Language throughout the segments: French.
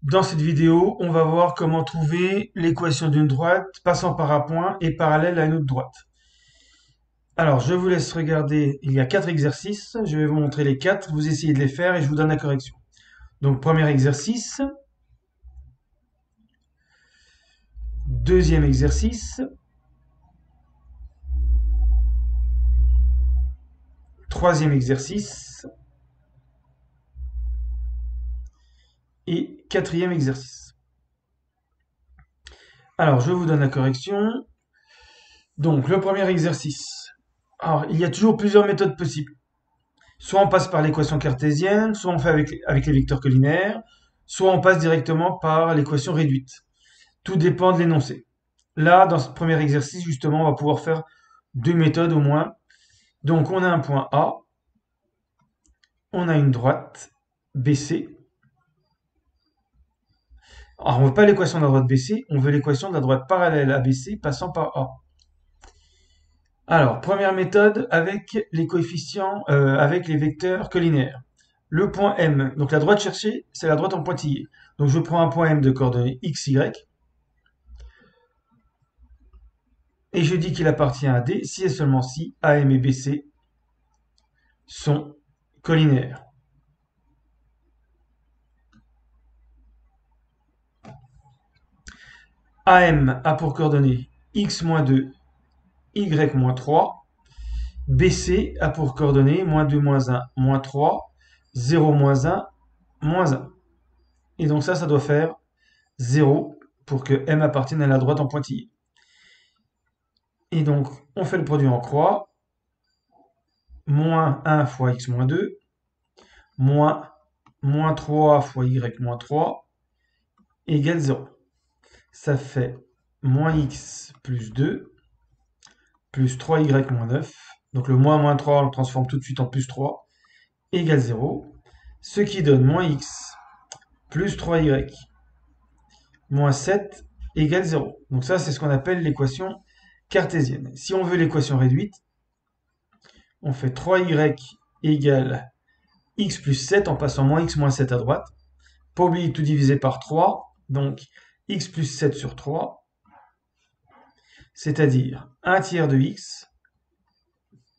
Dans cette vidéo, on va voir comment trouver l'équation d'une droite passant par un point et parallèle à une autre droite. Alors, je vous laisse regarder, il y a 4 exercices, je vais vous montrer les 4, vous essayez de les faire et je vous donne la correction. Donc, premier exercice, deuxième exercice, troisième exercice et quatrième exercice. Alors, je vous donne la correction. Donc, le premier exercice. Alors, il y a toujours plusieurs méthodes possibles. Soit on passe par l'équation cartésienne, soit on fait avec les vecteurs collinaires, soit on passe directement par l'équation réduite. Tout dépend de l'énoncé. Là, dans ce premier exercice, justement, on va pouvoir faire deux méthodes au moins. Donc, on a un point A, on a une droite BC. Alors, on ne veut pas l'équation de la droite BC, on veut l'équation de la droite parallèle à BC passant par A. Alors, première méthode avec les coefficients, avec les vecteurs collinaires. Le point M, donc la droite cherchée, c'est la droite en pointillé. Donc je prends un point M de coordonnées x, y, et je dis qu'il appartient à D si et seulement si AM et BC sont collinaires. AM a pour coordonnées x-2, y-3. BC a pour coordonnées -2, -1, -3, 0, -1, -1. Et donc ça doit faire 0 pour que M appartienne à la droite en pointillé. Et donc, on fait le produit en croix. Moins 1 fois x-2, moins 3 fois y-3, égale 0. Ça fait moins x plus 2, plus 3y-9. Donc le moins 3, on le transforme tout de suite en plus 3, égale 0. Ce qui donne moins x plus 3y moins 7 égale 0. Donc ça, c'est ce qu'on appelle l'équation cartésienne. Si on veut l'équation réduite, on fait 3y égale x plus 7 en passant moins x moins 7 à droite. Pas oublier de tout diviser par 3, donc x plus 7 sur 3, c'est-à-dire 1 tiers de x,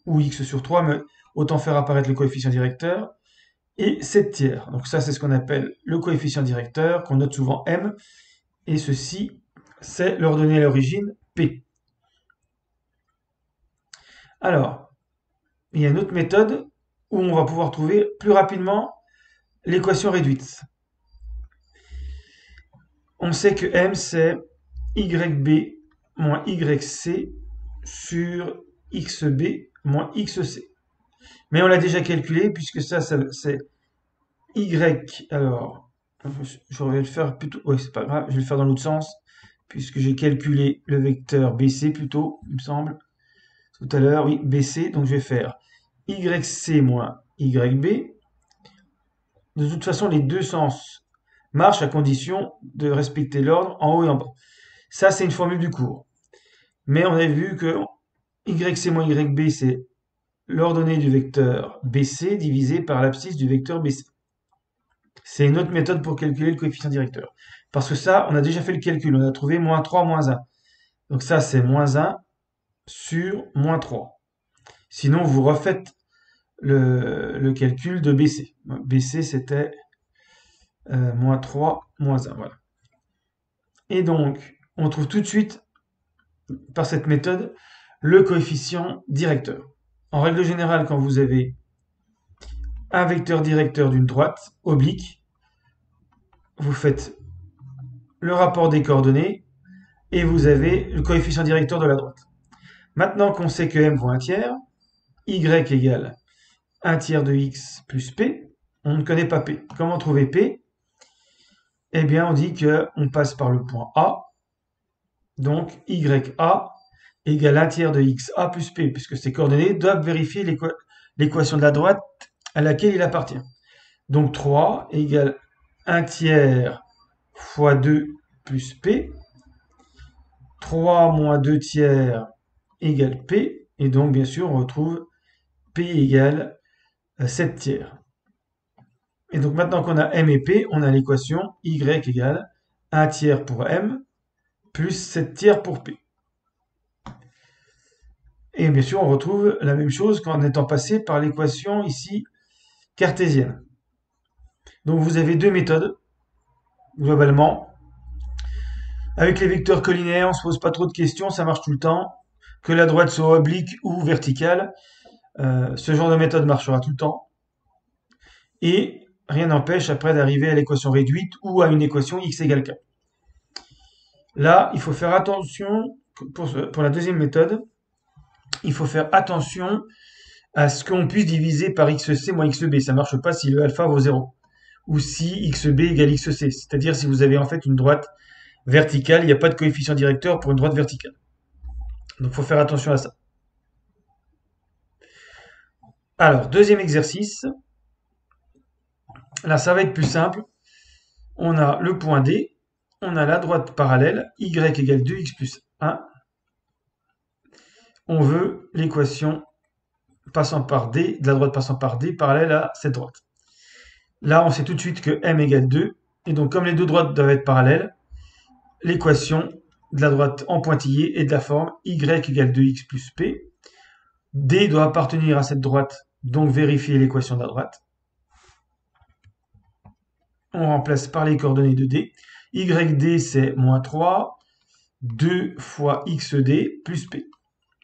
ou x sur 3, mais autant faire apparaître le coefficient directeur, et 7 tiers. Donc ça, c'est ce qu'on appelle le coefficient directeur, qu'on note souvent m, et ceci, c'est l'ordonnée à l'origine p. Alors, il y a une autre méthode où on va pouvoir trouver plus rapidement l'équation réduite. On sait que m, c'est yb moins yc sur xb moins xc. Mais on l'a déjà calculé, puisque ça c'est y. Alors, je vais le faire plutôt. Oui, c'est pas grave, je vais le faire dans l'autre sens, puisque j'ai calculé le vecteur BC plutôt, il me semble, tout à l'heure. Oui, BC, donc je vais faire YC moins YB. De toute façon, les deux sens marchent à condition de respecter l'ordre en haut et en bas. Ça, c'est une formule du cours. Mais on a vu que YC moins YB, c'est l'ordonnée du vecteur BC divisé par l'abscisse du vecteur BC. C'est une autre méthode pour calculer le coefficient directeur. Parce que ça, on a déjà fait le calcul. On a trouvé moins 3, moins 1. Donc ça, c'est moins 1 sur moins 3. Sinon, vous refaites le calcul de BC. BC, c'était moins 3, moins 1. Voilà. Et donc, on trouve tout de suite, par cette méthode, le coefficient directeur. En règle générale, quand vous avez un vecteur directeur d'une droite oblique, vous faites le rapport des coordonnées et vous avez le coefficient directeur de la droite. Maintenant qu'on sait que m vaut 1 tiers, y égale 1 tiers de x plus p, on ne connaît pas p. Comment trouver p? Eh bien, on dit qu'on passe par le point A, donc ya égale 1 tiers de xa plus p, puisque ces coordonnées doivent vérifier l'équation de la droite à laquelle il appartient. Donc 3 égale 1 tiers fois 2 plus p. 3 moins 2 tiers égale p. Et donc, bien sûr, on retrouve p égale 7 tiers. Et donc maintenant qu'on a m et p, on a l'équation y égale 1 tiers pour m plus 7 tiers pour p. Et bien sûr, on retrouve la même chose qu'en étant passé par l'équation ici cartésienne. Donc vous avez deux méthodes, globalement. Avec les vecteurs collinaires, on se pose pas trop de questions, ça marche tout le temps. Que la droite soit oblique ou verticale, ce genre de méthode marchera tout le temps. Et rien n'empêche après d'arriver à l'équation réduite ou à une équation x égale k. Là, il faut faire attention, pour la deuxième méthode, il faut faire attention à ce qu'on puisse diviser par xc moins xb. Ça marche pas si le alpha vaut 0. Ou si xb égale xc. C'est-à-dire si vous avez en fait une droite verticale, il n'y a pas de coefficient directeur pour une droite verticale. Donc il faut faire attention à ça. Alors, deuxième exercice. Là, ça va être plus simple. On a le point D, on a la droite parallèle, y égale 2x plus 1. On veut l'équation passant par D, de la droite passant par D, parallèle à cette droite. Là, on sait tout de suite que m égale 2. Et donc, comme les deux droites doivent être parallèles, l'équation de la droite en pointillé est de la forme y égale 2x plus p. D doit appartenir à cette droite, donc vérifier l'équation de la droite. On remplace par les coordonnées de D. YD, c'est moins 3, 2 fois XD plus P.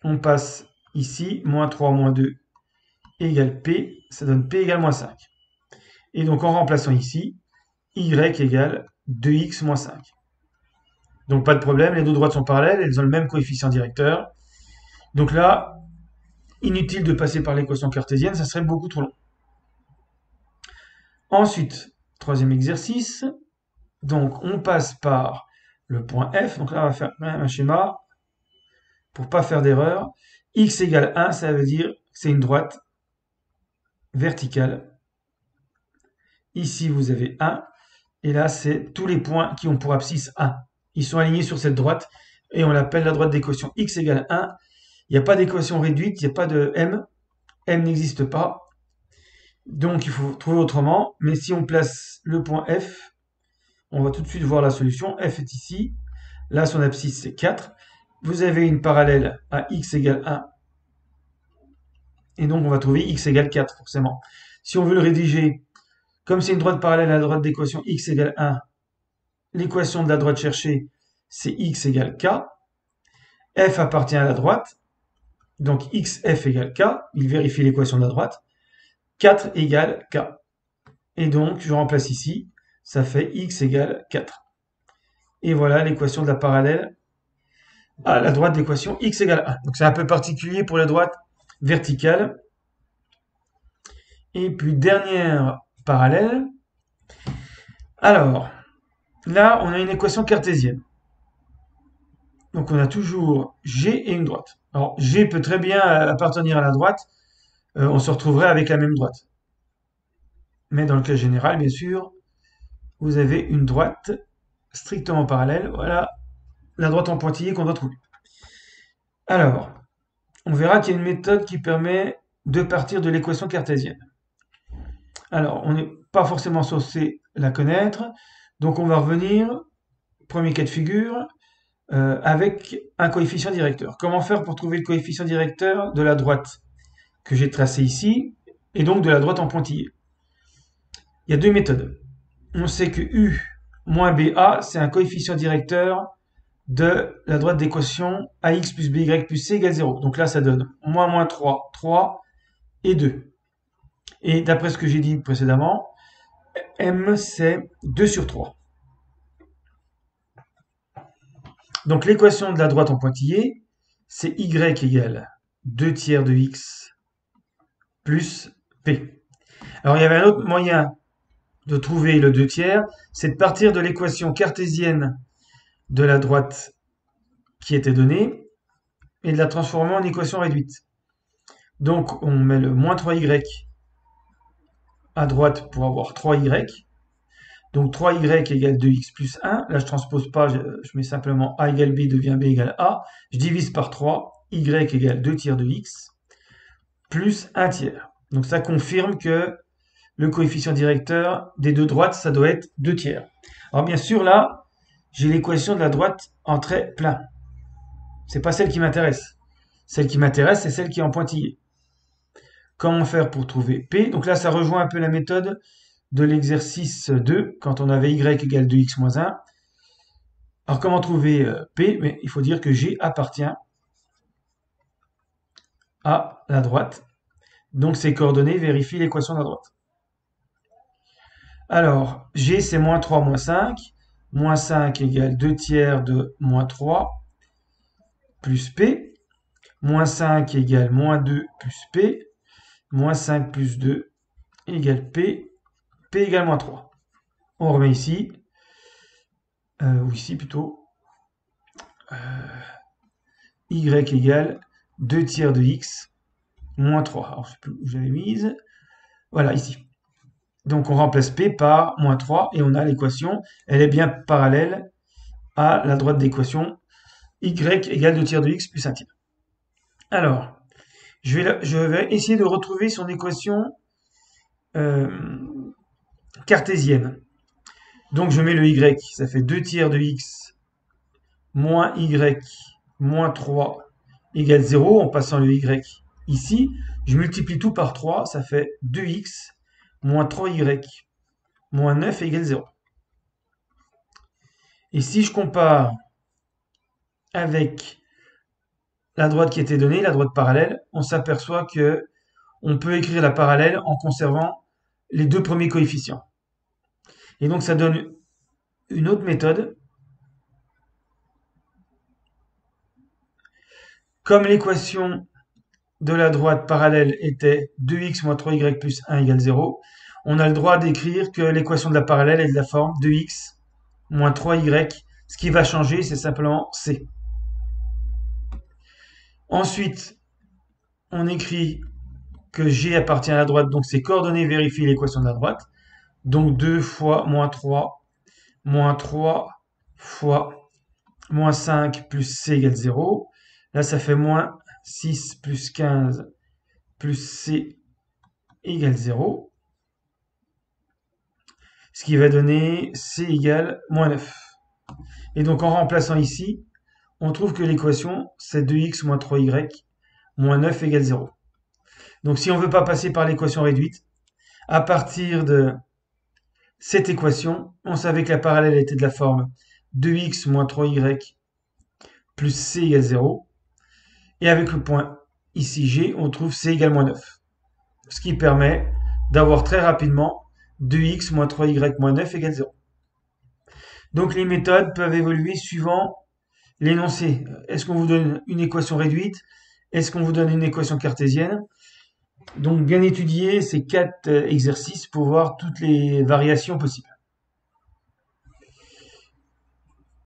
On passe ici, moins 3 moins 2 égale P, ça donne P égale moins 5. Et donc en remplaçant ici, Y égale 2x moins 5. Donc pas de problème, les deux droites sont parallèles, elles ont le même coefficient directeur. Donc là, inutile de passer par l'équation cartésienne, ça serait beaucoup trop long. Ensuite, troisième exercice, donc on passe par le point F, donc là on va faire un schéma pour pas faire d'erreur. X égale 1, ça veut dire que c'est une droite verticale. Ici vous avez 1, et là c'est tous les points qui ont pour abscisse 1. Ils sont alignés sur cette droite, et on l'appelle la droite d'équation x égale 1. Il n'y a pas d'équation réduite, il n'y a pas de m. M n'existe pas. Donc il faut trouver autrement. Mais si on place le point F, on va tout de suite voir la solution. F est ici. Là, son abscisse, c'est 4. Vous avez une parallèle à x égale 1. Et donc on va trouver x égale 4, forcément. Si on veut le rédiger, comme c'est une droite parallèle à la droite d'équation x égale 1, l'équation de la droite cherchée, c'est x égale k. F appartient à la droite. Donc xf égale k, il vérifie l'équation de la droite, 4 égale k. Et donc, je remplace ici, ça fait x égale 4. Et voilà l'équation de la parallèle à la droite d'équation x égale 1. Donc c'est un peu particulier pour la droite verticale. Et puis, dernière parallèle. Alors, là, on a une équation cartésienne. Donc on a toujours G et une droite. Alors G peut très bien appartenir à la droite, on se retrouverait avec la même droite. Mais dans le cas général, bien sûr, vous avez une droite strictement parallèle. Voilà la droite en pointillé qu'on doit trouver. Alors, on verra qu'il y a une méthode qui permet de partir de l'équation cartésienne. Alors, on n'est pas forcément censé la connaître, donc on va revenir, premier cas de figure, avec un coefficient directeur. Comment faire pour trouver le coefficient directeur de la droite que j'ai tracée ici, et donc de la droite en pointillé? Il y a deux méthodes. On sait que U moins BA, c'est un coefficient directeur de la droite d'équation AX plus BY plus C égale 0. Donc là, ça donne moins 3, 3 et 2. Et d'après ce que j'ai dit précédemment, M, c'est 2 sur 3. Donc l'équation de la droite en pointillé, c'est y égale 2 tiers de x plus p. Alors il y avait un autre moyen de trouver le 2 tiers, c'est de partir de l'équation cartésienne de la droite qui était donnée et de la transformer en équation réduite. Donc on met le moins 3y à droite pour avoir 3y. Donc 3y égale 2x plus 1. Là, je transpose pas, je mets simplement a égale b devient b égale a. Je divise par 3, y égale 2 tiers de x, plus 1 tiers. Donc ça confirme que le coefficient directeur des deux droites, ça doit être 2 tiers. Alors bien sûr, là, j'ai l'équation de la droite en trait plein. C'est pas celle qui m'intéresse. Celle qui m'intéresse, c'est celle qui est en pointillé. Comment faire pour trouver P? Donc là, ça rejoint un peu la méthode de l'exercice 2, quand on avait y égale 2x moins 1. Alors comment trouver P? Mais il faut dire que G appartient à la droite. Donc ces coordonnées vérifient l'équation de la droite. Alors, G c'est moins 3 moins 5. Moins 5 égale 2 tiers de moins 3 plus P. Moins 5 égale moins 2 plus P. Moins 5 plus 2 égale P. P égale moins 3. On remet ici. Ou ici plutôt. Y égale 2 tiers de x moins 3. Alors, je ne sais plus où j'avais mise. Voilà, ici. Donc, on remplace P par moins 3 et on a l'équation. Elle est bien parallèle à la droite d'équation. Y égale 2 tiers de x plus 1 tiers. Alors, je vais essayer de retrouver son équation cartésienne. Donc, je mets le y. Ça fait 2 tiers de x moins y moins 3 égale 0 en passant le y ici. Je multiplie tout par 3, ça fait 2x moins 3y moins 9 égale 0. Et si je compare avec la droite qui était donnée, la droite parallèle, on s'aperçoit que on peut écrire la parallèle en conservant les deux premiers coefficients. Et donc ça donne une autre méthode. Comme l'équation de la droite parallèle était 2x moins 3y plus 1 égale 0, on a le droit d'écrire que l'équation de la parallèle est de la forme 2x moins 3y. Ce qui va changer, c'est simplement c. Ensuite, on écrit que G appartient à la droite, donc ces coordonnées vérifient l'équation de la droite. Donc 2 fois moins 3 fois moins 5 plus c égale 0. Là, ça fait moins 6 plus 15 plus c égale 0. Ce qui va donner c égale moins 9. Et donc en remplaçant ici, on trouve que l'équation, c'est 2x moins 3y moins 9 égale 0. Donc si on ne veut pas passer par l'équation réduite, à partir de cette équation, on savait que la parallèle était de la forme 2x moins 3y plus c égale 0. Et avec le point ici g, on trouve c égale moins 9. Ce qui permet d'avoir très rapidement 2x moins 3y moins 9 égale 0. Donc les méthodes peuvent évoluer suivant l'énoncé. Est-ce qu'on vous donne une équation réduite? Est-ce qu'on vous donne une équation cartésienne? Donc bien étudier ces 4 exercices pour voir toutes les variations possibles.